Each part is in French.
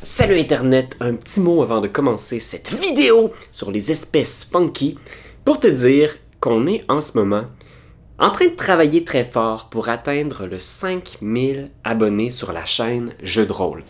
Salut Internet, un petit mot avant de commencer cette vidéo sur les espèces funky pour te dire qu'on est en ce moment en train de travailler très fort pour atteindre le 5000 abonnés sur la chaîne Jeux de rôle.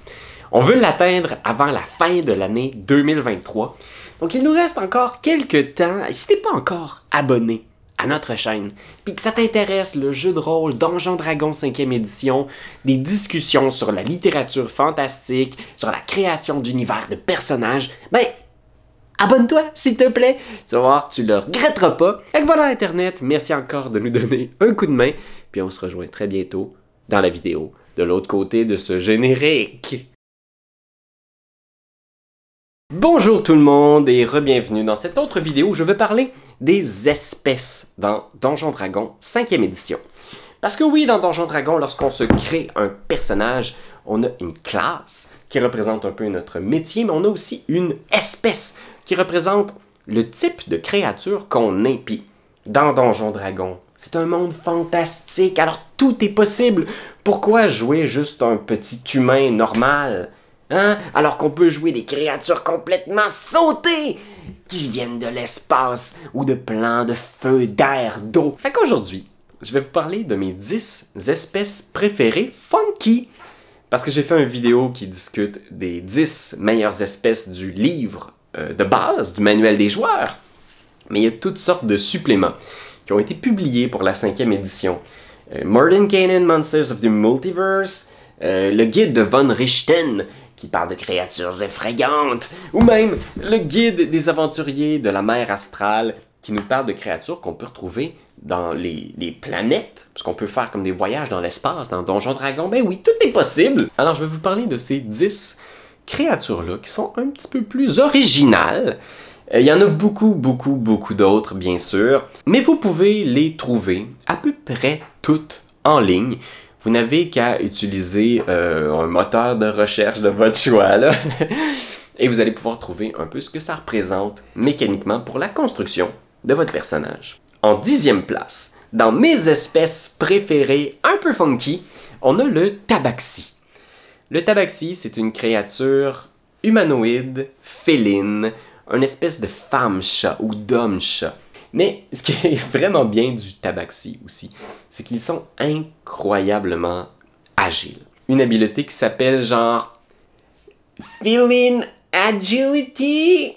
On veut l'atteindre avant la fin de l'année 2023, donc il nous reste encore quelques temps. Si t'es pas encore abonné à notre chaîne, puis que ça t'intéresse le jeu de rôle Donjons Dragons 5e édition, des discussions sur la littérature fantastique, sur la création d'univers de personnages, ben, abonne-toi s'il te plaît, tu vas voir, tu le regretteras pas. Et voilà Internet, merci encore de nous donner un coup de main, puis on se rejoint très bientôt dans la vidéo, de l'autre côté de ce générique. Bonjour tout le monde et re-bienvenue dans cette autre vidéo où je vais parler des espèces dans Donjons Dragons 5e édition. Parce que oui, dans Donjons Dragons, lorsqu'on se crée un personnage, on a une classe qui représente un peu notre métier, mais on a aussi une espèce qui représente le type de créature qu'on est. Puis dans Donjons Dragons, c'est un monde fantastique, alors tout est possible. Pourquoi jouer juste un petit humain normal? Hein? Alors qu'on peut jouer des créatures complètement sautées qui viennent de l'espace ou de plans de feu, d'air, d'eau. Fait qu'aujourd'hui, je vais vous parler de mes 10 espèces préférées funky. Parce que j'ai fait une vidéo qui discute des 10 meilleures espèces du livre de base, du manuel des joueurs. Mais il y a toutes sortes de suppléments qui ont été publiés pour la 5e édition. Mordenkainen Monsters of the Multiverse, le guide de Von Richten, qui parle de créatures effrayantes, ou même le guide des aventuriers de la mer astrale, qui nous parle de créatures qu'on peut retrouver dans les planètes, parce qu'on peut faire comme des voyages dans l'espace, dans Donjons Dragons. Ben oui, tout est possible! Alors je vais vous parler de ces 10 créatures-là, qui sont un petit peu plus originales. Il y en a beaucoup d'autres, bien sûr, mais vous pouvez les trouver à peu près toutes en ligne. Vous n'avez qu'à utiliser un moteur de recherche de votre choix, là. Et vous allez pouvoir trouver un peu ce que ça représente mécaniquement pour la construction de votre personnage. En 10e place, dans mes espèces préférées un peu funky, on a le Tabaxi. Le Tabaxi, c'est une créature humanoïde, féline, une espèce de femme-chat ou d'homme-chat. Mais ce qui est vraiment bien du Tabaxi aussi, c'est qu'ils sont incroyablement agiles. Une habileté qui s'appelle genre Feline Agility,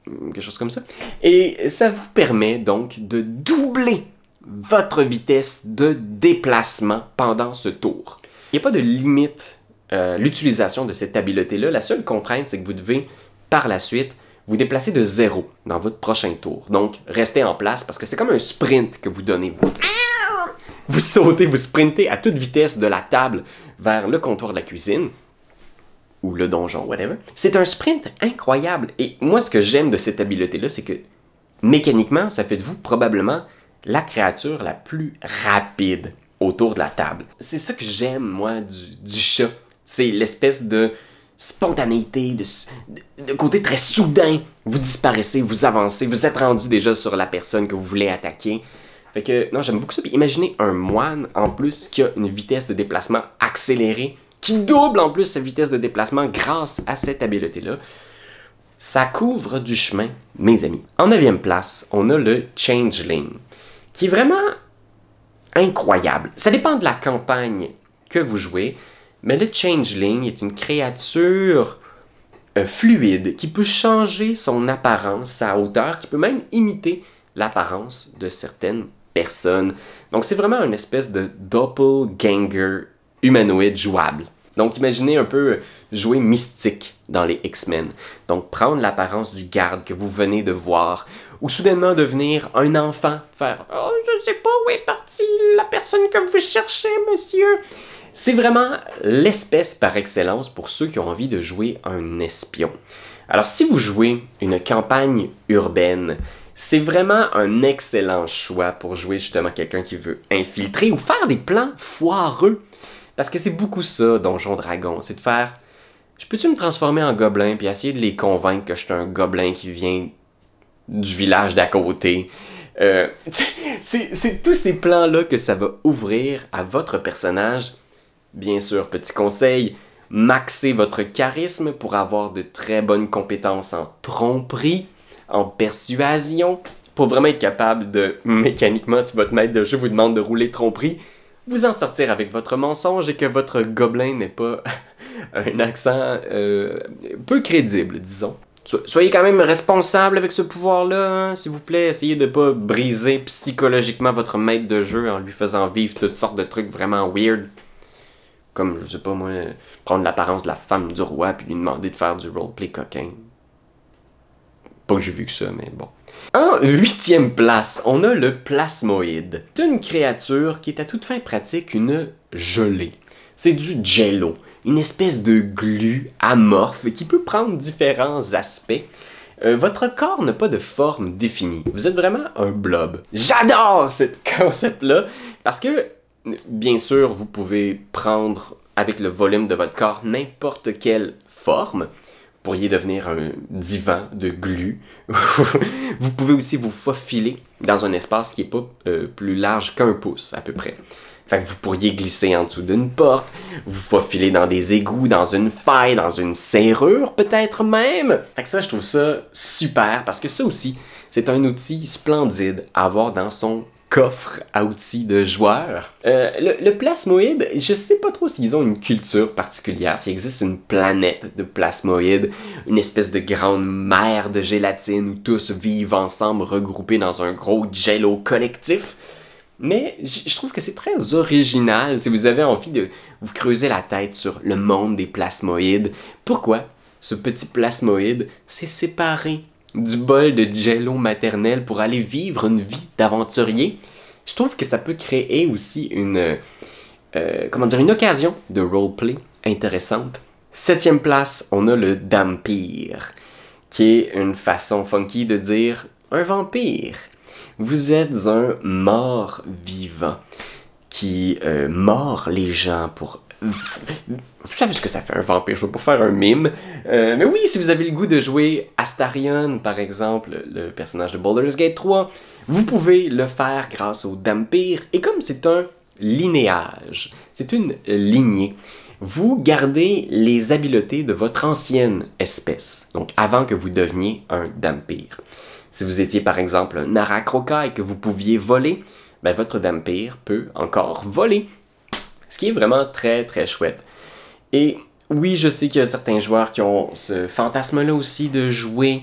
quelque chose comme ça. Et ça vous permet donc de doubler votre vitesse de déplacement pendant ce tour. Il n'y a pas de limite à l'utilisation de cette habileté-là. La seule contrainte, c'est que vous devez, par la suite, vous déplacez de 0 dans votre prochain tour. Donc, restez en place parce que c'est comme un sprint que vous donnez. Vous sautez, vous sprintez à toute vitesse de la table vers le comptoir de la cuisine ou le donjon, whatever. C'est un sprint incroyable. Et moi, ce que j'aime de cette habileté-là, c'est que mécaniquement, ça fait de vous probablement la créature la plus rapide autour de la table. C'est ça que j'aime, moi, du chat. C'est l'espèce de spontanéité, de côté très soudain. Vous disparaissez, vous avancez, vous êtes rendu déjà sur la personne que vous voulez attaquer. Fait que, non, j'aime beaucoup ça. Puis imaginez un moine, en plus, qui a une vitesse de déplacement accélérée, qui double en plus sa vitesse de déplacement grâce à cette habileté-là. Ça couvre du chemin, mes amis. En 9e place, on a le Changeling, qui est vraiment incroyable. Ça dépend de la campagne que vous jouez, mais le Changeling est une créature fluide qui peut changer son apparence, sa hauteur, qui peut même imiter l'apparence de certaines personnes. Donc c'est vraiment une espèce de doppelganger humanoïde jouable. Donc imaginez un peu jouer Mystique dans les X-Men. Donc prendre l'apparence du garde que vous venez de voir, ou soudainement devenir un enfant, faire « Oh, je sais pas où est partie la personne que vous cherchez, monsieur !» C'est vraiment l'espèce par excellence pour ceux qui ont envie de jouer un espion. Alors si vous jouez une campagne urbaine, c'est vraiment un excellent choix pour jouer justement quelqu'un qui veut infiltrer ou faire des plans foireux. Parce que c'est beaucoup ça, Donjons Dragons, c'est de faire « Je peux-tu me transformer en gobelin puis essayer de les convaincre que je suis un gobelin qui vient du village d'à côté ?» C'est tous ces plans-là que ça va ouvrir à votre personnage. Bien sûr, petit conseil, maxer votre charisme pour avoir de très bonnes compétences en tromperie, en persuasion, pour vraiment être capable de, mécaniquement, si votre maître de jeu vous demande de rouler tromperie, vous en sortir avec votre mensonge et que votre gobelin n'ait pas un accent peu crédible, disons. Soyez quand même responsable avec ce pouvoir-là, hein, s'il vous plaît. Essayez de pas briser psychologiquement votre maître de jeu en lui faisant vivre toutes sortes de trucs vraiment weird. Comme, je sais pas moi, prendre l'apparence de la femme du roi puis lui demander de faire du roleplay coquin. Pas que j'ai vu que ça, mais bon. En 8e place, on a le plasmoïde. C'est une créature qui est à toute fin pratique une gelée. C'est du jello, une espèce de glu amorphe qui peut prendre différents aspects. Votre corps n'a pas de forme définie. Vous êtes vraiment un blob. J'adore ce concept-là parce que, bien sûr, vous pouvez prendre avec le volume de votre corps n'importe quelle forme. Vous pourriez devenir un divan de glu. Vous pouvez aussi vous faufiler dans un espace qui n'est pas plus large qu'un pouce à peu près. Fait que vous pourriez glisser en dessous d'une porte, vous faufiler dans des égouts, dans une faille, dans une serrure peut-être même. Fait que ça, je trouve ça super parce que ça aussi, c'est un outil splendide à avoir dans son coffre à outils de joueur. Le plasmoïde, je sais pas trop s'ils ont une culture particulière, s'il existe une planète de plasmoïdes, une espèce de grande mer de gélatine où tous vivent ensemble regroupés dans un gros jello collectif. Mais je trouve que c'est très original si vous avez envie de vous creuser la tête sur le monde des plasmoïdes. Pourquoi ce petit plasmoïde s'est séparé du bol de jello maternel pour aller vivre une vie d'aventurier? Je trouve que ça peut créer aussi une occasion de roleplay intéressante. 7e place, on a le Dhampir, qui est une façon funky de dire un vampire. Vous êtes un mort-vivant qui mord les gens pour... Vous savez ce que ça fait un vampire, je ne veux pas faire un mime. Mais oui, si vous avez le goût de jouer Astarion, par exemple, le personnage de Baldur's Gate 3, vous pouvez le faire grâce au Dhampir. Et comme c'est un linéage, c'est une lignée, vous gardez les habiletés de votre ancienne espèce, donc avant que vous deveniez un Dhampir. Si vous étiez par exemple un Aarakocra et que vous pouviez voler, ben votre Dhampir peut encore voler. Ce qui est vraiment très très chouette. Et oui, je sais qu'il y a certains joueurs qui ont ce fantasme-là aussi de jouer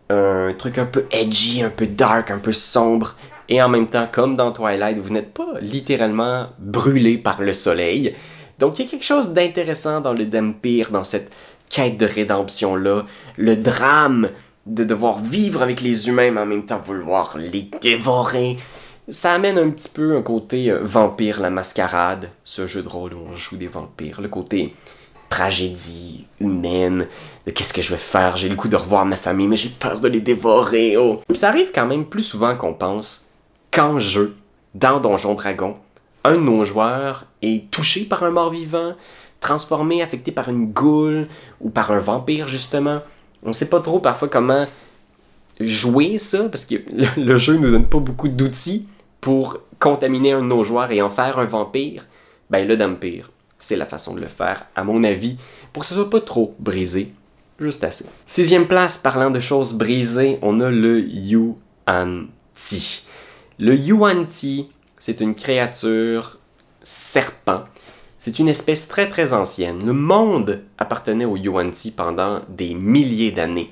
un truc un peu edgy, un peu dark, un peu sombre. Et en même temps, comme dans Twilight, vous n'êtes pas littéralement brûlé par le soleil. Donc il y a quelque chose d'intéressant dans le Dhampir, dans cette quête de rédemption-là. Le drame de devoir vivre avec les humains, mais en même temps vouloir les dévorer. Ça amène un petit peu un côté vampire la mascarade, ce jeu de rôle où on joue des vampires. Le côté tragédie humaine, de qu'est-ce que je vais faire, j'ai le goût de revoir ma famille, mais j'ai peur de les dévorer. Oh. Ça arrive quand même plus souvent qu'on pense qu'en jeu, dans Donjon Dragon, un de nos joueurs est touché par un mort-vivant, transformé, affecté par une goule ou par un vampire justement. On sait pas trop parfois comment jouer ça, parce que le jeu nous donne pas beaucoup d'outils pour contaminer un de nos joueurs et en faire un vampire. Ben le Dhampir, c'est la façon de le faire, à mon avis, pour que ce soit pas trop brisé, juste assez. 6e place, parlant de choses brisées, on a le Yuan-ti. Le Yuan-ti, c'est une créature serpent. C'est une espèce très très ancienne. Le monde appartenait aux Yuan-ti pendant des milliers d'années,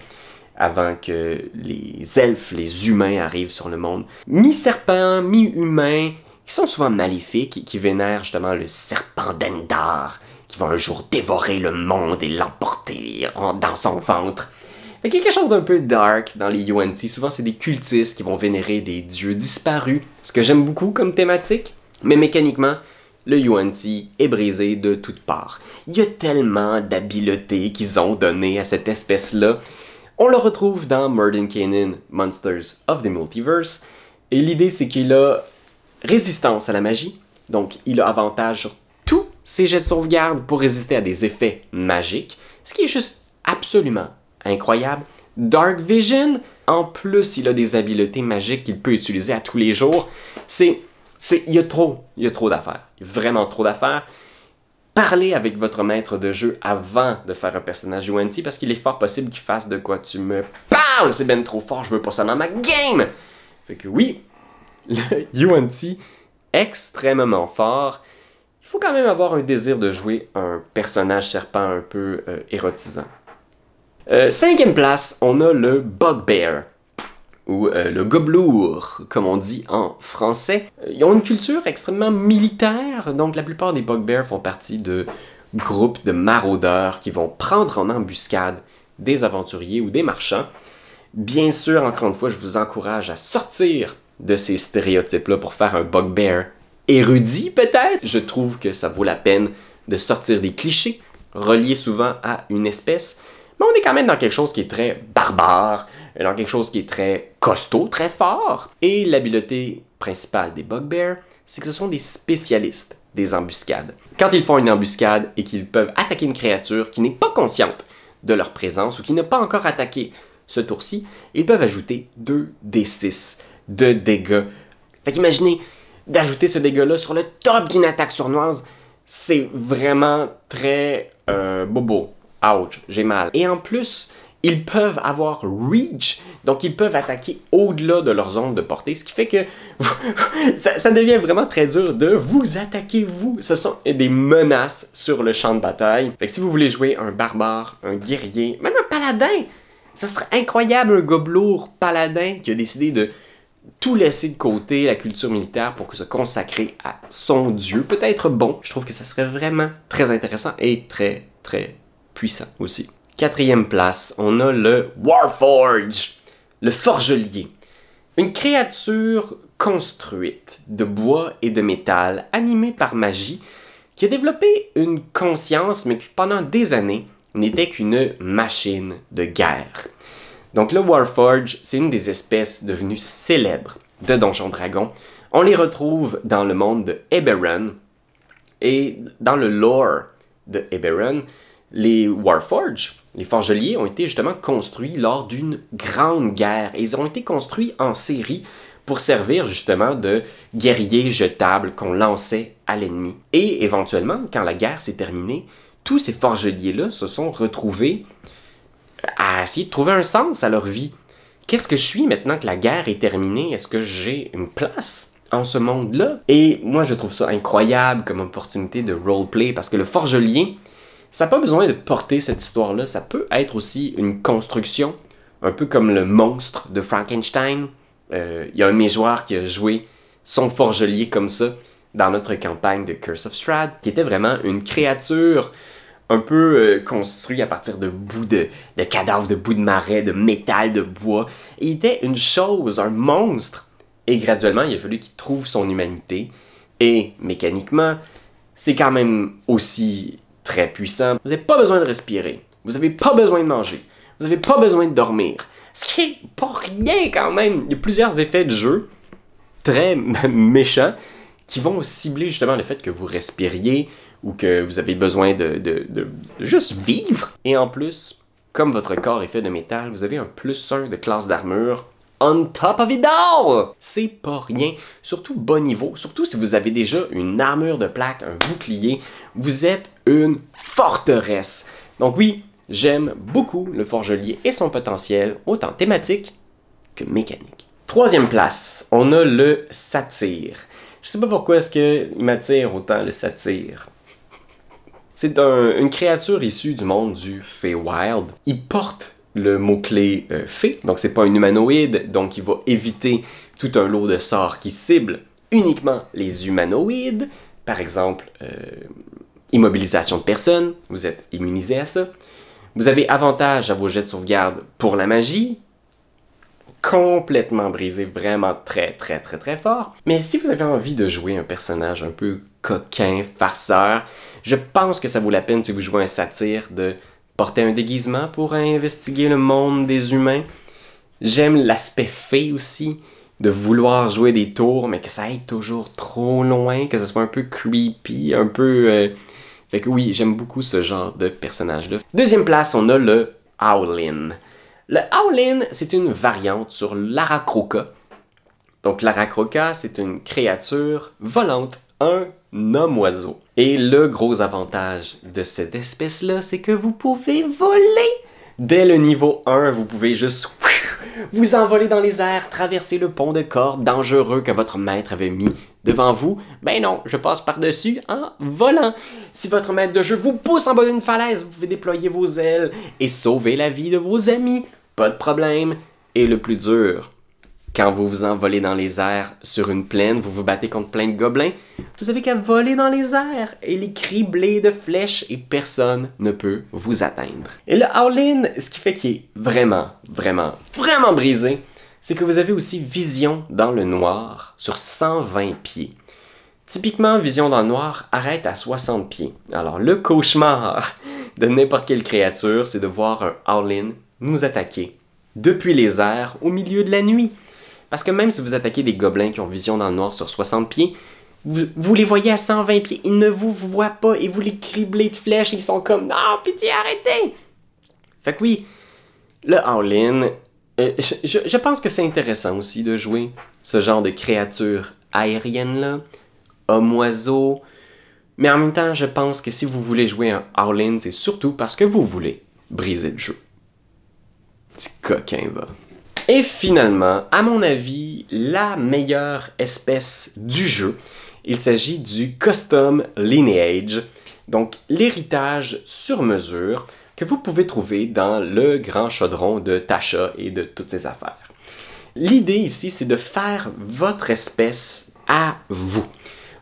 avant que les elfes, les humains arrivent sur le monde. Mi-serpent, mi-humain, qui sont souvent maléfiques et qui vénèrent justement le serpent d'Endar, qui va un jour dévorer le monde et l'emporter dans son ventre. Il y a quelque chose d'un peu dark dans les Yuan-ti. Souvent, c'est des cultistes qui vont vénérer des dieux disparus, ce que j'aime beaucoup comme thématique. Mais mécaniquement, le Yuan-ti est brisé de toutes parts. Il y a tellement d'habiletés qu'ils ont donné à cette espèce-là. On le retrouve dans Mordenkainen Monsters of the Multiverse. Et l'idée, c'est qu'il a résistance à la magie. Donc, il a avantage sur tous ses jets de sauvegarde pour résister à des effets magiques. Ce qui est juste absolument incroyable. Dark Vision, en plus, il a des habiletés magiques qu'il peut utiliser à tous les jours. Il y a trop d'affaires. Vraiment trop d'affaires. Parlez avec votre maître de jeu avant de faire un personnage UNT parce qu'il est fort possible qu'il fasse de quoi tu me parles, c'est ben trop fort, je veux pas ça dans ma game! Fait que oui, le UNT, extrêmement fort. Il faut quand même avoir un désir de jouer un personnage serpent un peu érotisant. 5e place, on a le Bugbear, ou le gobelour, comme on dit en français. Ils ont une culture extrêmement militaire, donc la plupart des Bugbears font partie de groupes de maraudeurs qui vont prendre en embuscade des aventuriers ou des marchands. Bien sûr, encore une fois, je vous encourage à sortir de ces stéréotypes-là pour faire un Bugbear érudit, peut-être. Je trouve que ça vaut la peine de sortir des clichés, reliés souvent à une espèce, mais on est quand même dans quelque chose qui est très barbare, dans quelque chose qui est très costaud, très fort. Et l'habileté principale des Bugbears, c'est que ce sont des spécialistes des embuscades. Quand ils font une embuscade et qu'ils peuvent attaquer une créature qui n'est pas consciente de leur présence ou qui n'a pas encore attaqué ce tour-ci, ils peuvent ajouter 2d6 de dégâts. Fait qu'imaginez d'ajouter ce dégât-là sur le top d'une attaque sournoise, c'est vraiment très bobo. Ouch, j'ai mal. Et en plus, ils peuvent avoir reach, donc ils peuvent attaquer au-delà de leur zone de portée, ce qui fait que ça devient vraiment très dur de vous attaquer vous. Ce sont des menaces sur le champ de bataille. Fait que si vous voulez jouer un barbare, un guerrier, même un paladin, ce serait incroyable, un gobelour paladin qui a décidé de tout laisser de côté, la culture militaire, pour se consacrer à son dieu, peut-être bon. Je trouve que ça serait vraiment très intéressant et très, très puissant aussi. 4e place, on a le Warforge, le forgelier. Une créature construite de bois et de métal, animée par magie, qui a développé une conscience, mais qui pendant des années n'était qu'une machine de guerre. Donc le Warforge, c'est une des espèces devenues célèbres de Donjons Dragons. On les retrouve dans le monde de Eberron, et dans le lore de Eberron, les Warforges, les forgeliers, ont été justement construits lors d'une grande guerre. Et ils ont été construits en série pour servir justement de guerriers jetables qu'on lançait à l'ennemi. Et éventuellement, quand la guerre s'est terminée, tous ces forgeliers-là se sont retrouvés à essayer de trouver un sens à leur vie. Qu'est-ce que je suis maintenant que la guerre est terminée? Est-ce que j'ai une place en ce monde-là? Et moi, je trouve ça incroyable comme opportunité de roleplay parce que le forgelier, ça n'a pas besoin de porter cette histoire-là. Ça peut être aussi une construction, un peu comme le monstre de Frankenstein. Il y a un de mes joueurs qui a joué son forgelier comme ça dans notre campagne de Curse of Strahd, qui était vraiment une créature un peu construite à partir de bouts de cadavres, de bouts de marais, de métal, de bois. Et il était une chose, un monstre. Et graduellement, il a fallu qu'il trouve son humanité. Et mécaniquement, c'est quand même aussi très puissant. Vous n'avez pas besoin de respirer. Vous n'avez pas besoin de manger. Vous n'avez pas besoin de dormir. Ce qui est pas rien quand même. Il y a plusieurs effets de jeu très méchants qui vont cibler justement le fait que vous respiriez ou que vous avez besoin de juste vivre. Et en plus, comme votre corps est fait de métal, vous avez un +1 de classe d'armure on top of it all! C'est pas rien, surtout bas niveau, surtout si vous avez déjà une armure de plaque, un bouclier, vous êtes une forteresse. Donc oui, j'aime beaucoup le forgelier et son potentiel, autant thématique que mécanique. 3e place, on a le satyre. Je sais pas pourquoi est-ce qu'il m'attire autant le satyre. C'est une créature issue du monde du Feywild. Il porte le mot-clé fée, donc c'est pas un humanoïde, donc il va éviter tout un lot de sorts qui ciblent uniquement les humanoïdes. Par exemple, immobilisation de personnes, vous êtes immunisé à ça. Vous avez avantage à vos jets de sauvegarde pour la magie, complètement brisé, vraiment très fort. Mais si vous avez envie de jouer un personnage un peu coquin, farceur, je pense que ça vaut la peine si vous jouez un satyre de porter un déguisement pour investiguer le monde des humains. J'aime l'aspect fée aussi, de vouloir jouer des tours, mais que ça aille toujours trop loin, que ça soit un peu creepy, un peu... Fait que oui, j'aime beaucoup ce genre de personnage-là. 2e place, on a le Howlin. Le Howlin, c'est une variante sur l'Aarakocra. Donc l'Aarakocra, c'est une créature volante un homme-oiseau. Et le gros avantage de cette espèce-là, c'est que vous pouvez voler. Dès le niveau 1, vous pouvez juste vous envoler dans les airs, traverser le pont de corde dangereux que votre maître avait mis devant vous. Ben non, je passe par-dessus en volant. Si votre maître de jeu vous pousse en bas d'une falaise, vous pouvez déployer vos ailes et sauver la vie de vos amis. Pas de problème. Et le plus dur, quand vous vous envolez dans les airs sur une plaine, vous vous battez contre plein de gobelins, vous avez qu'à voler dans les airs et les cribler de flèches et personne ne peut vous atteindre. Et le Howlin, ce qui fait qu'il est vraiment brisé, c'est que vous avez aussi vision dans le noir sur 120 pieds. Typiquement, vision dans le noir arrête à 60 pieds. Alors le cauchemar de n'importe quelle créature, c'est de voir un Howlin nous attaquer depuis les airs au milieu de la nuit. Parce que même si vous attaquez des gobelins qui ont vision dans le noir sur 60 pieds, vous les voyez à 120 pieds, ils ne vous voient pas et vous les criblez de flèches, ils sont comme « Non, pitié, arrêtez! » Fait que oui, le Howlin, je pense que c'est intéressant aussi de jouer ce genre de créatures aériennes-là, homme-oiseau, mais en même temps, je pense que si vous voulez jouer un Howlin, c'est surtout parce que vous voulez briser le jeu. Petit coquin, va. Et finalement, à mon avis, la meilleure espèce du jeu, il s'agit du Custom Lineage, donc l'héritage sur mesure que vous pouvez trouver dans le grand chaudron de Tasha et de toutes ses affaires. L'idée ici, c'est de faire votre espèce à vous.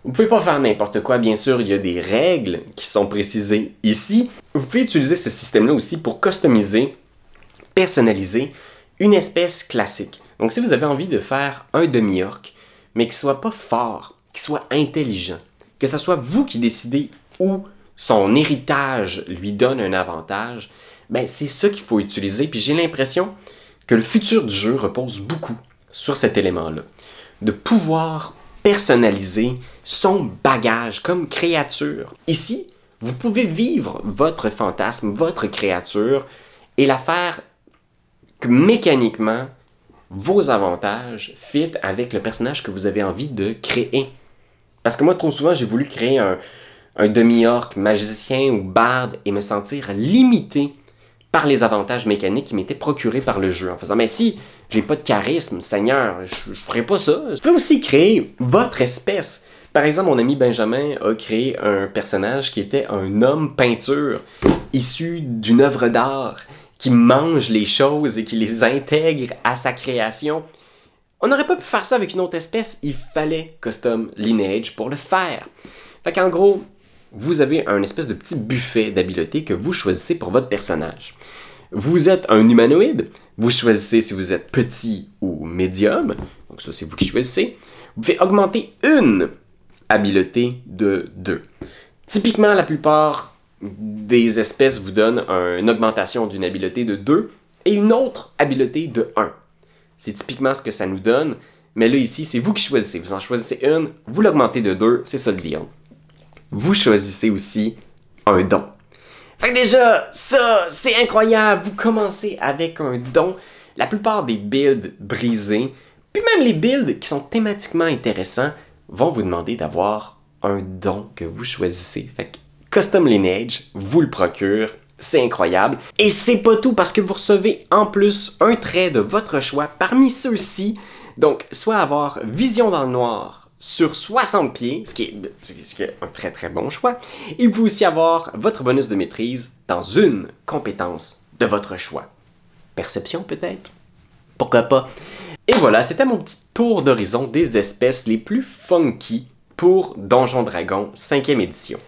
Vous ne pouvez pas faire n'importe quoi, bien sûr, il y a des règles qui sont précisées ici. Vous pouvez utiliser ce système-là aussi pour customiser, personnaliser une espèce classique. Donc si vous avez envie de faire un demi-orc, mais qui soit pas fort, qui soit intelligent, que ce soit vous qui décidez où son héritage lui donne un avantage, ben c'est ça qu'il faut utiliser. Puis j'ai l'impression que le futur du jeu repose beaucoup sur cet élément-là. De pouvoir personnaliser son bagage comme créature. Ici, vous pouvez vivre votre fantasme, votre créature, et la faire que mécaniquement, vos avantages fit avec le personnage que vous avez envie de créer. Parce que moi, trop souvent, j'ai voulu créer un demi-orc, magicien ou barde et me sentir limité par les avantages mécaniques qui m'étaient procurés par le jeu. En faisant, mais si j'ai pas de charisme, Seigneur, je ferai pas ça. Vous pouvez aussi créer votre espèce. Par exemple, mon ami Benjamin a créé un personnage qui était un homme peinture, issu d'une œuvre d'art, qui mange les choses et qui les intègre à sa création. On n'aurait pas pu faire ça avec une autre espèce, il fallait Custom Lineage pour le faire. Fait qu'en gros, vous avez un espèce de petit buffet d'habiletés que vous choisissez pour votre personnage. Vous êtes un humanoïde, vous choisissez si vous êtes petit ou médium, donc ça c'est vous qui choisissez. Vous pouvez augmenter une habileté de 2. Typiquement, la plupart des espèces vous donnent une augmentation d'une habileté de 2 et une autre habileté de 1. C'est typiquement ce que ça nous donne, mais là ici, c'est vous qui choisissez. Vous en choisissez une, vous l'augmentez de 2, c'est ça le deal. Vous choisissez aussi un don. Fait que déjà, ça, c'est incroyable. Vous commencez avec un don. La plupart des builds brisés, puis même les builds qui sont thématiquement intéressants, vont vous demander d'avoir un don que vous choisissez. Fait que Custom Lineage vous le procure, c'est incroyable. Et c'est pas tout parce que vous recevez en plus un trait de votre choix parmi ceux-ci. Donc, soit avoir vision dans le noir sur 60 pieds, ce qui est un très très bon choix. Et vous pouvez aussi avoir votre bonus de maîtrise dans une compétence de votre choix. Perception peut-être? Pourquoi pas? Et voilà, c'était mon petit tour d'horizon des espèces les plus funky pour Donjons Dragons 5e édition.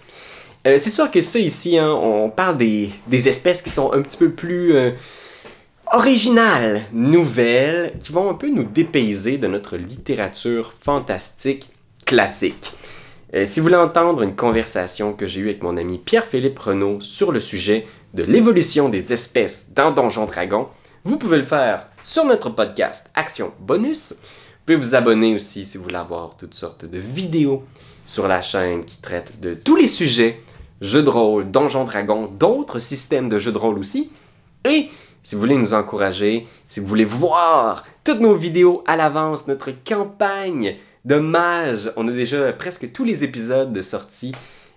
C'est sûr que ça ici, hein, on parle des espèces qui sont un petit peu plus originales, nouvelles, qui vont un peu nous dépayser de notre littérature fantastique classique. Si vous voulez entendre une conversation que j'ai eue avec mon ami Pierre-Philippe Renaud sur le sujet de l'évolution des espèces dans Donjons Dragons, vous pouvez le faire sur notre podcast Action Bonus. Vous pouvez vous abonner aussi si vous voulez avoir toutes sortes de vidéos sur la chaîne qui traitent de tous les sujets, jeux de rôle, Donjons Dragons, d'autres systèmes de jeux de rôle aussi. Et si vous voulez nous encourager, si vous voulez voir toutes nos vidéos à l'avance, notre campagne Dommage, on a déjà presque tous les épisodes de sortie,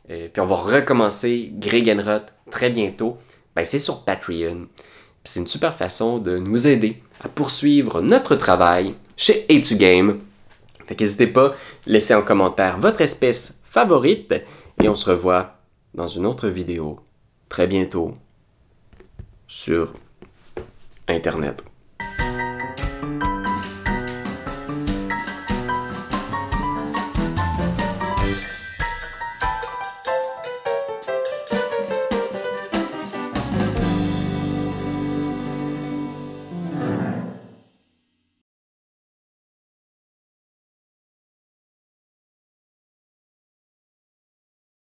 puis on va recommencer Greg and Rot très bientôt. Ben, c'est sur Patreon. Puis c'est une super façon de nous aider à poursuivre notre travail chez A2Game. Fait qu'hésitez pas, laissez en commentaire votre espèce favorite et on se revoit dans une autre vidéo très bientôt sur Internet.